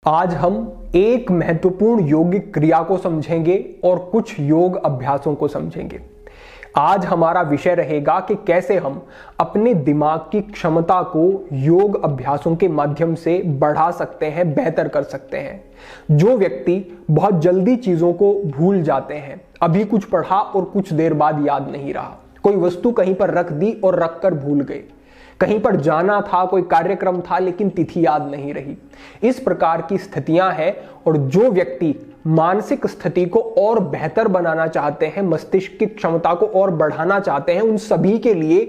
आज हम एक महत्वपूर्ण योगिक क्रिया को समझेंगे और कुछ योग अभ्यासों को समझेंगे। आज हमारा विषय रहेगा कि कैसे हम अपने दिमाग की क्षमता को योग अभ्यासों के माध्यम से बढ़ा सकते हैं, बेहतर कर सकते हैं। जो व्यक्ति बहुत जल्दी चीजों को भूल जाते हैं, अभी कुछ पढ़ा और कुछ देर बाद याद नहीं रहा, कोई वस्तु कहीं पर रख दी और रख कर भूल गए, कहीं पर जाना था, कोई कार्यक्रम था लेकिन तिथि याद नहीं रही, इस प्रकार की स्थितियां हैं। और जो व्यक्ति मानसिक स्थिति को और बेहतर बनाना चाहते हैं, मस्तिष्क की क्षमता को और बढ़ाना चाहते हैं, उन सभी के लिए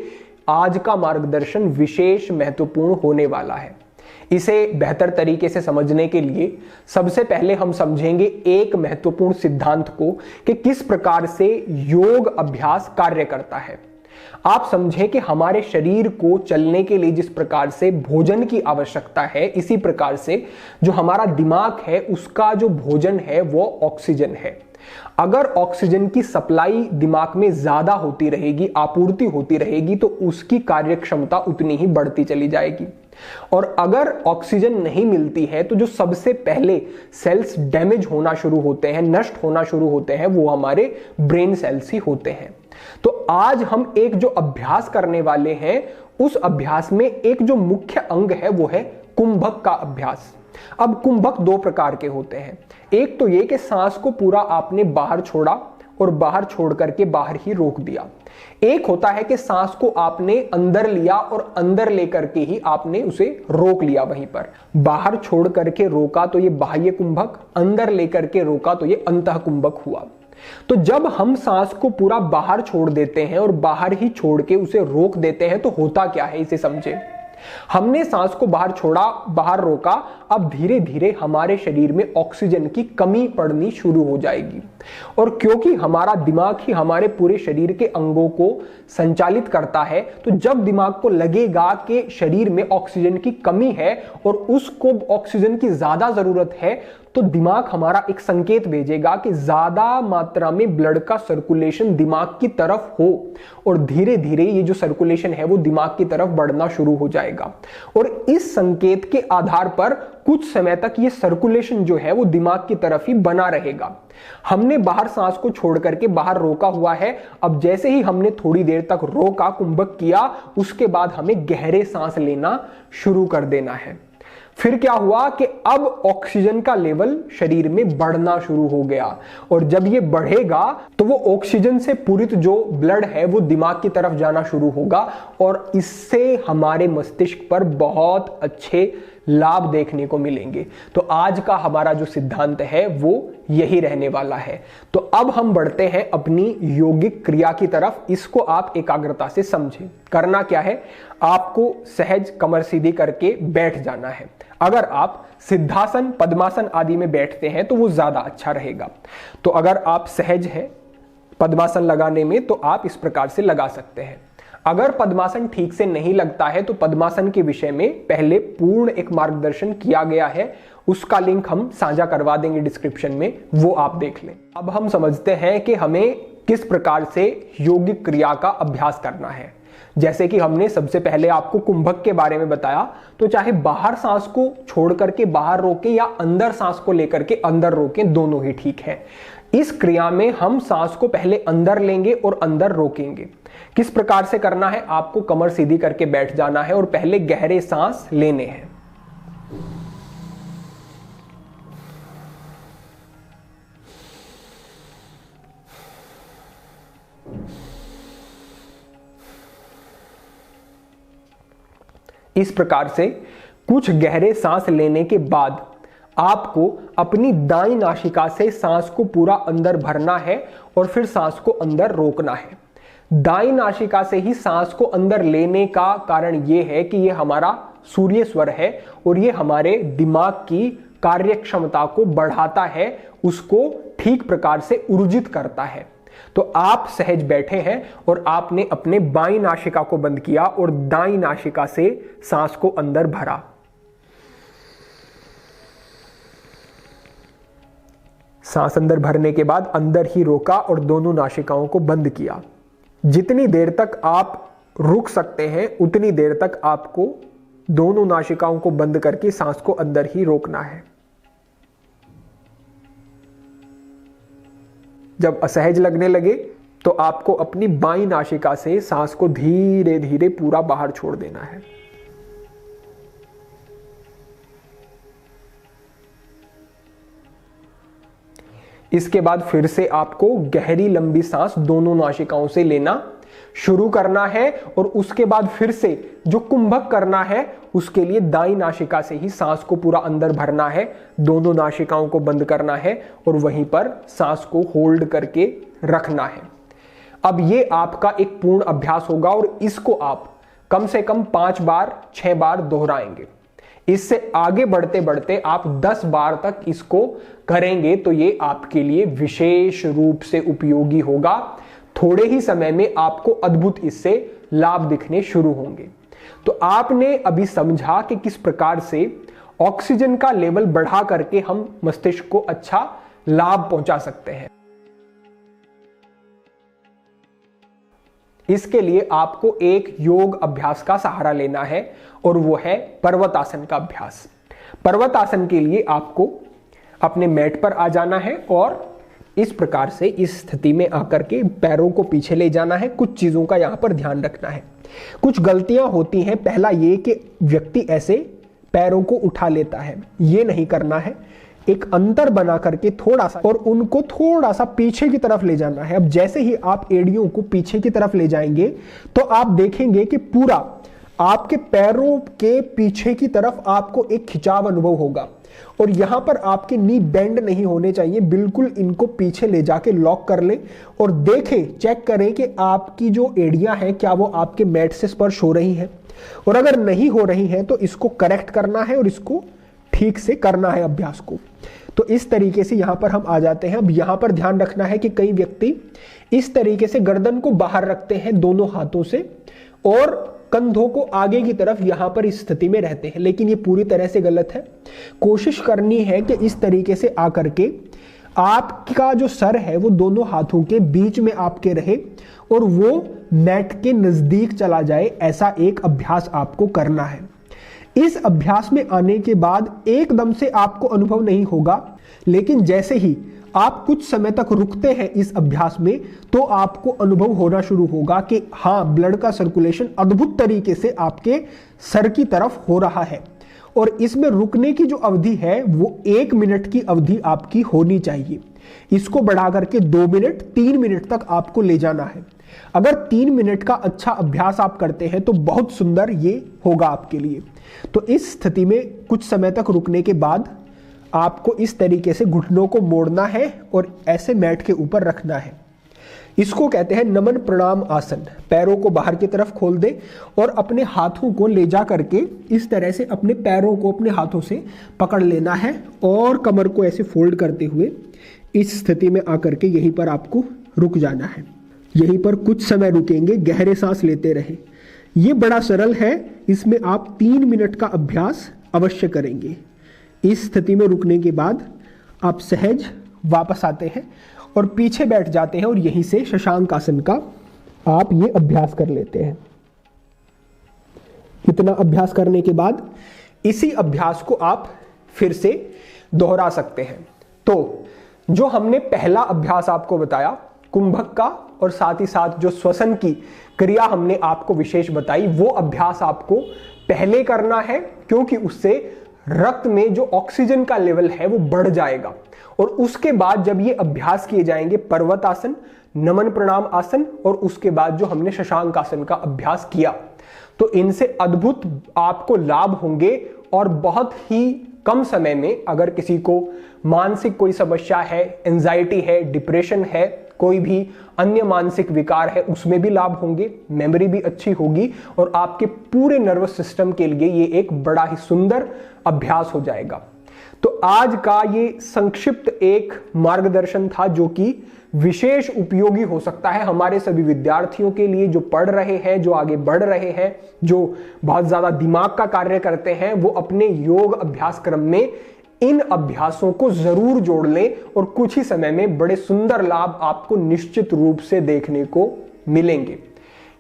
आज का मार्गदर्शन विशेष महत्वपूर्ण होने वाला है। इसे बेहतर तरीके से समझने के लिए सबसे पहले हम समझेंगे एक महत्वपूर्ण सिद्धांत को कि किस प्रकार से योग अभ्यास कार्य करता है। आप समझें कि हमारे शरीर को चलने के लिए जिस प्रकार से भोजन की आवश्यकता है, इसी प्रकार से जो हमारा दिमाग है उसका जो भोजन है वो ऑक्सीजन है। अगर ऑक्सीजन की सप्लाई दिमाग में ज्यादा होती रहेगी, आपूर्ति होती रहेगी, तो उसकी कार्यक्षमता उतनी ही बढ़ती चली जाएगी। और अगर ऑक्सीजन नहीं मिलती है तो जो सबसे पहले सेल्स डैमेज होना शुरू होते हैं, नष्ट होना शुरू होते हैं, वो हमारे ब्रेन सेल्स ही होते हैं। तो आज हम एक जो अभ्यास करने वाले हैं, उस अभ्यास में एक जो मुख्य अंग है वो है कुंभक का अभ्यास। अब कुंभक दो प्रकार के होते हैं। एक तो ये कि सांस को पूरा आपने बाहर छोड़ा और बाहर छोड़ करके बाहर ही रोक दिया। एक होता है कि सांस को आपने अंदर लिया और अंदर लेकर के ही आपने उसे रोक लिया वहीं पर। बाहर छोड़ करके रोका तो ये बाह्य कुंभक, अंदर लेकर के रोका तो ये अंतः कुंभक हुआ। तो जब हम सांस को पूरा बाहर छोड़ देते हैं और बाहर ही छोड़ के उसे रोक देते हैं तो होता क्या है, इसे समझे। हमने सांस को बाहर छोड़ा, बाहर रोका, अब धीरे धीरे हमारे शरीर में ऑक्सीजन की कमी पड़नी शुरू हो जाएगी। और क्योंकि हमारा दिमाग ही हमारे पूरे शरीर के अंगों को संचालित करता है, तो जब दिमाग को लगेगा कि शरीर में ऑक्सीजन की कमी है और उसको ऑक्सीजन की ज्यादा जरूरत है, तो दिमाग हमारा एक संकेत भेजेगा कि ज्यादा मात्रा में ब्लड का सर्कुलेशन दिमाग की तरफ हो। और धीरे धीरे ये जो सर्कुलेशन है वो दिमाग की तरफ बढ़ना शुरू हो जाएगा। और इस संकेत के आधार पर कुछ समय तक ये सर्कुलेशन जो है वो दिमाग की तरफ ही बना रहेगा। हमने बाहर सांस को छोड़ करके बाहर रोका हुआ है। अब जैसे ही हमने थोड़ी देर तक रोका, कुंभक किया, उसके बाद हमें गहरे सांस लेना शुरू कर देना है। फिर क्या हुआ कि अब ऑक्सीजन का लेवल शरीर में बढ़ना शुरू हो गया। और जब ये बढ़ेगा तो वो ऑक्सीजन से पूरित जो ब्लड है वो दिमाग की तरफ जाना शुरू होगा और इससे हमारे मस्तिष्क पर बहुत अच्छे लाभ देखने को मिलेंगे। तो आज का हमारा जो सिद्धांत है वो यही रहने वाला है। तो अब हम बढ़ते हैं अपनी यौगिक क्रिया की तरफ। इसको आप एकाग्रता से समझें। करना क्या है, आपको सहज कमर सीधी करके बैठ जाना है। अगर आप सिद्धासन, पद्मासन आदि में बैठते हैं तो वो ज्यादा अच्छा रहेगा। तो अगर आप सहज हैं पद्मासन लगाने में तो आप इस प्रकार से लगा सकते हैं। अगर पद्मासन ठीक से नहीं लगता है तो पद्मासन के विषय में पहले पूर्ण एक मार्गदर्शन किया गया है, उसका लिंक हम साझा करवा देंगे डिस्क्रिप्शन में, वो आप देख लें। अब हम समझते हैं कि हमें किस प्रकार से यौगिक क्रिया का अभ्यास करना है। जैसे कि हमने सबसे पहले आपको कुंभक के बारे में बताया, तो चाहे बाहर सांस को छोड़ करके बाहर रोकें या अंदर सांस को लेकर के अंदर रोकें, दोनों ही ठीक है। इस क्रिया में हम सांस को पहले अंदर लेंगे और अंदर रोकेंगे। किस प्रकार से करना है, आपको कमर सीधी करके बैठ जाना है और पहले गहरे सांस लेने हैं। इस प्रकार से कुछ गहरे सांस लेने के बाद आपको अपनी दाईं नासिका से सांस को पूरा अंदर भरना है और फिर सांस को अंदर रोकना है। दाईं नासिका से ही सांस को अंदर लेने का कारण यह है कि यह हमारा सूर्य स्वर है और यह हमारे दिमाग की कार्यक्षमता को बढ़ाता है, उसको ठीक प्रकार से ऊर्जित करता है। तो आप सहज बैठे हैं और आपने अपने बाईं नासिका को बंद किया और दाईं नासिका से सांस को अंदर भरा। सांस अंदर भरने के बाद अंदर ही रोका और दोनों नासिकाओं को बंद किया। जितनी देर तक आप रुक सकते हैं उतनी देर तक आपको दोनों नासिकाओं को बंद करके सांस को अंदर ही रोकना है। जब असहज लगने लगे तो आपको अपनी बाईं नासिका से सांस को धीरे धीरे पूरा बाहर छोड़ देना है। इसके बाद फिर से आपको गहरी लंबी सांस दोनों नासिकाओं से लेना शुरू करना है और उसके बाद फिर से जो कुंभक करना है उसके लिए दाईं नासिका से ही सांस को पूरा अंदर भरना है, दोनों नासिकाओं को बंद करना है और वहीं पर सांस को होल्ड करके रखना है। अब ये आपका एक पूर्ण अभ्यास होगा और इसको आप कम से कम 5 बार 6 बार दोहराएंगे। इससे आगे बढ़ते बढ़ते आप 10 बार तक इसको करेंगे तो ये आपके लिए विशेष रूप से उपयोगी होगा। थोड़े ही समय में आपको अद्भुत इससे लाभ दिखने शुरू होंगे। तो आपने अभी समझा कि किस प्रकार से ऑक्सीजन का लेवल बढ़ा करके हम मस्तिष्क को अच्छा लाभ पहुंचा सकते हैं। इसके लिए आपको एक योग अभ्यास का सहारा लेना है और वो है पर्वतासन का अभ्यास। पर्वतासन के लिए आपको अपने मैट पर आ जाना है और इस प्रकार से इस स्थिति में आकर के पैरों को पीछे ले जाना है। कुछ चीजों का यहां पर ध्यान रखना है। कुछ गलतियां होती हैं। पहला ये कि व्यक्ति ऐसे पैरों को उठा लेता है, ये नहीं करना है। एक अंतर बना करके थोड़ा सा और उनको थोड़ा सा पीछे की तरफ ले जाना है। अब जैसे ही आप एड़ियों को पीछे की तरफ ले जाएंगे तो आप देखेंगे कि पूरा आपके पैरों के पीछे की तरफ आपको एक खिंचाव अनुभव होगा और यहां पर आपके नी बेंड नहीं होने चाहिए। बिल्कुल इनको पीछे ले जाके लॉक कर ले और देखें, चेक करें कि आपकी जो एड़ियां हैं क्या वो आपके मैट से स्पर्श हो रही हैं, और अगर नहीं हो रही हैं तो इसको करेक्ट करना है और इसको ठीक से करना है अभ्यास को। तो इस तरीके से यहां पर हम आ जाते हैं। अब यहां पर ध्यान रखना है कि कई व्यक्ति इस तरीके से गर्दन को बाहर रखते हैं दोनों हाथों से और कंधों को आगे की तरफ यहां पर इस स्थिति में रहते हैं, लेकिन ये पूरी तरह से गलत है। कोशिश करनी है कि इस तरीके से आकर के आपका जो सर है वो दोनों हाथों के बीच में आपके रहे और वो मैट के नजदीक चला जाए। ऐसा एक अभ्यास आपको करना है। इस अभ्यास में आने के बाद एकदम से आपको अनुभव नहीं होगा, लेकिन जैसे ही आप कुछ समय तक रुकते हैं इस अभ्यास में तो आपको अनुभव होना शुरू होगा कि हाँ, ब्लड का सर्कुलेशन अद्भुत तरीके से आपके सर की तरफ हो रहा है। और इसमें रुकने की जो अवधि है वो 1 मिनट की अवधि आपकी होनी चाहिए। इसको बढ़ा करके 2 मिनट 3 मिनट तक आपको ले जाना है। अगर 3 मिनट का अच्छा अभ्यास आप करते हैं तो बहुत सुंदर ये होगा आपके लिए। तो इस स्थिति में कुछ समय तक रुकने के बाद आपको इस तरीके से घुटनों को मोड़ना है और ऐसे मैट के ऊपर रखना है। इसको कहते हैं नमन प्रणाम आसन। पैरों को बाहर की तरफ खोल दे और अपने हाथों को ले जा करके इस तरह से अपने पैरों को अपने हाथों से पकड़ लेना है और कमर को ऐसे फोल्ड करते हुए इस स्थिति में आकर के यहीं पर आपको रुक जाना है। यहीं पर कुछ समय रुकेंगे, गहरे सांस लेते रहें। ये बड़ा सरल है, इसमें आप 3 मिनट का अभ्यास अवश्य करेंगे। इस स्थिति में रुकने के बाद आप सहज वापस आते हैं और पीछे बैठ जाते हैं और यहीं से शशांक आसन का आप ये अभ्यास कर लेते हैं। इतना अभ्यास करने के बाद इसी अभ्यास को आप फिर से दोहरा सकते हैं। तो जो हमने पहला अभ्यास आपको बताया कुंभक का और साथ ही साथ जो श्वसन की क्रिया हमने आपको विशेष बताई, वो अभ्यास आपको पहले करना है क्योंकि उससे रक्त में जो ऑक्सीजन का लेवल है वो बढ़ जाएगा। और उसके बाद जब ये अभ्यास किए जाएंगे पर्वत आसन, नमन प्रणाम आसन और उसके बाद जो हमने शशांक आसन का अभ्यास किया, तो इनसे अद्भुत आपको लाभ होंगे। और बहुत ही कम समय में अगर किसी को मानसिक कोई समस्या है, एंजाइटी है, डिप्रेशन है, कोई भी अन्य मानसिक विकार है, उसमें भी लाभ होंगे, मेमोरी भी अच्छी होगी और आपके पूरे नर्वस सिस्टम के लिए ये एक बड़ा ही सुंदर अभ्यास हो जाएगा। तो आज का ये संक्षिप्त एक मार्गदर्शन था जो कि विशेष उपयोगी हो सकता है हमारे सभी विद्यार्थियों के लिए जो पढ़ रहे हैं, जो आगे बढ़ रहे हैं, जो बहुत ज्यादा दिमाग का कार्य करते हैं। वो अपने योग अभ्यास क्रम में इन अभ्यासों को जरूर जोड़ लें और कुछ ही समय में बड़े सुंदर लाभ आपको निश्चित रूप से देखने को मिलेंगे।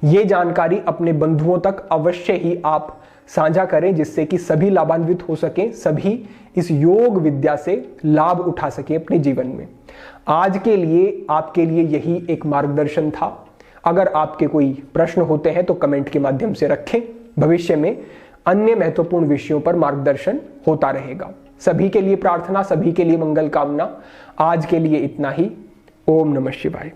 ये जानकारी अपने बंधुओं तक अवश्य ही आप साझा करें जिससे कि सभी लाभान्वित हो सकें, सभी इस योग विद्या से लाभ उठा सकें अपने जीवन में। आज के लिए आपके लिए यही एक मार्गदर्शन था। अगर आपके कोई प्रश्न होते हैं तो कमेंट के माध्यम से रखें। भविष्य में अन्य महत्वपूर्ण विषयों पर मार्गदर्शन होता रहेगा। सभी के लिए प्रार्थना, सभी के लिए मंगल कामना। आज के लिए इतना ही। ओम नमः शिवाय।